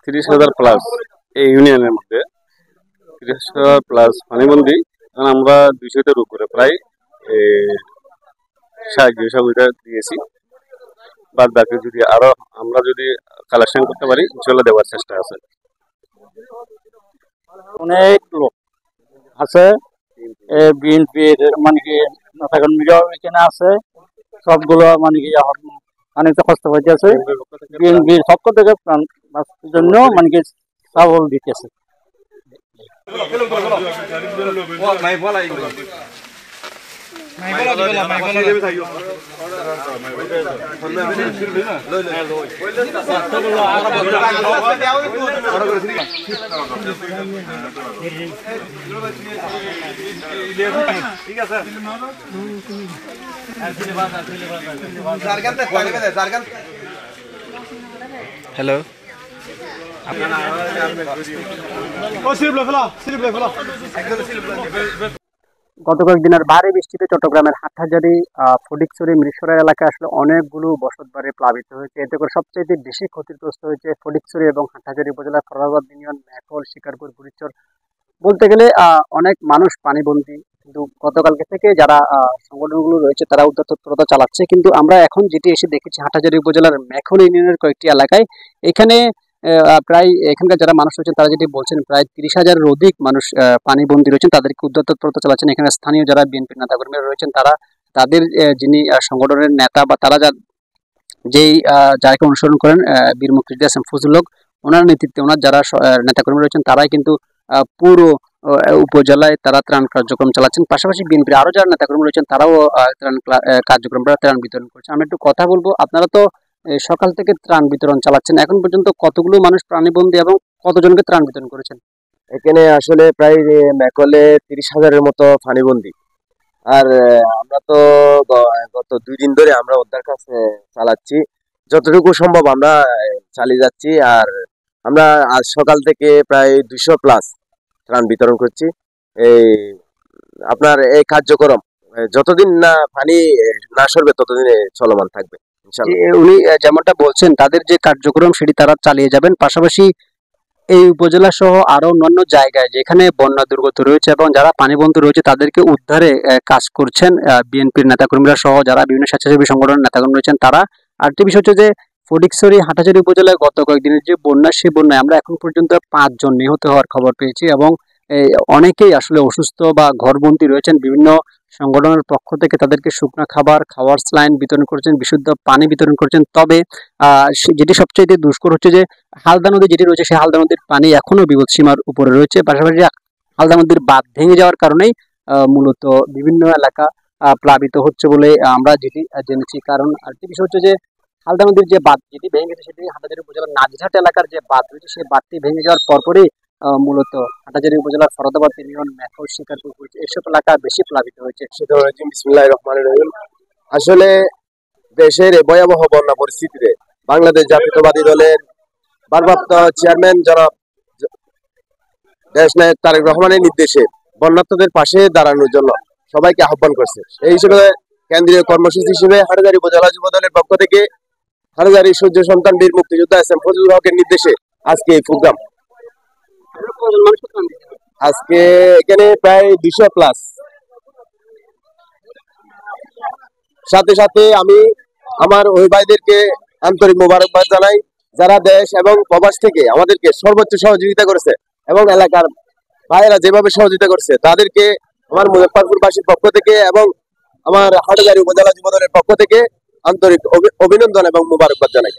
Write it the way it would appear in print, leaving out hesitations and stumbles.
30,000 plus এই ইউনিয়নের মধ্যে 30,000 প্লাস পানিবন্দী। এখন আমরা 200-র উপরে প্রায় সাহায্য সহযোগিতা দিয়েছি। বাদ বাকি যদি আরো আমরা যদি কালেকশন করতে পারি ইনশাল্লাহ দেওয়ার চেষ্টা আছে। অনেক লোক আছে বিএনপির মানে কি নেতাকর্মীরাও এখানে আছে, সবগুলো মানে কি অনেকটা কষ্ট হইতেছে। বিএনপির পক্ষ থেকে জন্য মানে কি চাউল দিতেছে। হ্যালো, গত কয়েকদিনের ভারী বৃষ্টিতে চট্টগ্রামের হাটহাজারী, ফটিকছড়ি, মিরসরাই এলাকায় আসলে অনেকগুলো বসতবাড়ি প্লাবিত হয়েছে। এতে করে সবচেয়ে বেশি ক্ষতিগ্রস্ত হয়েছে ফটিকছড়ি এবং হাটহাজারী উপজেলার ফরাবাদ ইউনিয়ন, মেখল, শিকারপুর, বুড়িচর। বলতে গেলে অনেক মানুষ পানিবন্দী। কিন্তু গতকালকে থেকে যারা সংগঠনগুলো রয়েছে তারা উদ্ধার তৎপরতা চালাচ্ছে। কিন্তু আমরা এখন যেটি এসে দেখেছি হাটহাজারী উপজেলার মেখল ইউনিয়নের কয়েকটি এলাকায়, এখানে প্রায় এখানকার যারা মানুষ রয়েছেন তারা যেটি বলছেন প্রায় 30,000-এর অধিক মানুষ পানিবন্দী রয়েছেন, তাদেরকে উদ্ধার তৎপরতা চালাচ্ছেন। এখানে স্থানীয় যারা বিএনপির নেতাকর্মীরা রয়েছেন তারা তাদের যিনি সংগঠনের নেতা বা তারা যেই যাকে অনুসরণ করেন বীর মুক্তিযোদ্ধা এস এম ফজলুল হক, ওনার নেতৃত্বে ওনার যারা নেতাকর্মী রয়েছেন তারাই কিন্তু পুরো উপজেলায় তারা ত্রাণ কার্যক্রম চালাচ্ছেন। পাশাপাশি বিএনপির আরো যারা নেতাকর্মী রয়েছেন তারাও ত্রাণ কার্যক্রম ত্রাণ বিতরণ করছেন। আমি একটু কথা বলবো, আপনারা তো সকাল থেকে ত্রাণ বিতরণ চালাচ্ছেন, এখন পর্যন্ত কতগুলো মানুষ প্রাণীবন্দী এবং কতজনকে ত্রাণ বিতরণ করেছেন? এখানে আসলে প্রায় মেকলে 30,000-এর মতো পানিবন্দী। আর আমরা তো গত 2 দিন ধরে আমরা উদ্ধার কাজ চালাচ্ছি, যতটুকু সম্ভব আমরা চালিয়ে যাচ্ছি। আর আমরা আজ সকাল থেকে প্রায় 200 প্লাস ত্রাণ বিতরণ করছি। এই আপনার এই কার্যক্রম যতদিন না পানি না সরবে ততদিন চলমান থাকবে। উনি যেমনটা বলছেন তাদের যে কার্যক্রম সেটি তারা চালিয়ে যাবেন। পাশাপাশি এই উপজেলা সহ আরো অন্যান্য জায়গায় যেখানে বন্যা দুর্গত রয়েছে এবং যারা পানিবন্দী রয়েছে তাদেরকে উদ্ধারে কাজ করছেন বিএনপির নেতাকর্মীরা সহ যারা বিভিন্ন স্বেচ্ছাসেবী সংগঠনের নেতাকর্মী রয়েছেন তারা। আরেকটি বিষয় হচ্ছে যে ফটিকছড়ি, হাটহাজারী উপজেলায় গত কয়েকদিনের যে বন্যা, সেই বন্যায় আমরা এখন পর্যন্ত 5 জন নিহত হওয়ার খবর পেয়েছি এবং অনেকেই আসলে অসুস্থ বা ঘরবন্দী রয়েছেন। বিভিন্ন সংগঠনের পক্ষ থেকে তাদেরকে শুকনো খাবার, খাওয়ার স্যালাইন বিতরণ করছেন, বিশুদ্ধ পানি বিতরণ করছেন। তবে যেটি সবচেয়ে দুষ্কর হচ্ছে যে হালদা নদী যেটি রয়েছে সেই হালদা নদীর পানি এখনো বিপদসীমার উপরে রয়েছে। পাশাপাশি হালদা নদীর বাঁধ ভেঙে যাওয়ার কারণেই মূলত বিভিন্ন এলাকা প্লাবিত হচ্ছে বলে আমরা যেটি জেনেছি। কারণ আরেকটি বিষয় হচ্ছে যে হালদা নদীর যে বাঁধ যেটি ভেঙে গেছে সেটি হাটহাজারী উপজেলার নাজিরহাট এলাকার যে বাঁধ রয়েছে সেই বাঁধটি ভেঙে যাওয়ার পরপরই মূলত হাটহাজারী উপজেলার ফরাদাবাদ ইউনিয়ন, মেখল, শিকারপুর, এসব এলাকা বেশি প্লাবিত হয়েছে। বিসমিল্লাহির রহমানির রহিম। আসলে দেশের ভয়াবহ বন্যা পরিস্থিতিতে বাংলাদেশ জাতীয়তাবাদী দলের ভারপ্রাপ্ত চেয়ারম্যান জনাব দেশনায়ক তারেক রহমানের নির্দেশে বন্যার্তদের পাশে দাঁড়ানোর জন্য সবাইকে আহ্বান করছে। এই হিসেবে কেন্দ্রীয় কর্মসূচি হিসেবে হাটহাজারী উপজেলা যুব দলের পক্ষ থেকে হাটহাজারী সূর্য সন্তান বীর মুক্তিযোদ্ধা এস এম ফজলুল হকের নির্দেশে আজকে এই প্রোগ্রাম। আজকে এখানে প্রায় 200 প্লাস। সাথে সাথে আমি আমার ওই ভাইদেরকে আন্তরিক মোবারকবাদ জানাই যারা দেশ এবং প্রবাস থেকে আমাদেরকে সর্বোচ্চ সহযোগিতা করেছে এবং এলাকার ভাইয়েরা যেভাবে সহযোগিতা করছে তাদেরকে আমার মুজফ্ফরপুরবাসীর পক্ষ থেকে এবং আমার হাটহাজারী উপজেলা যুব দলের পক্ষ থেকে আন্তরিক অভিনন্দন এবং মোবারকবাদ জানাই।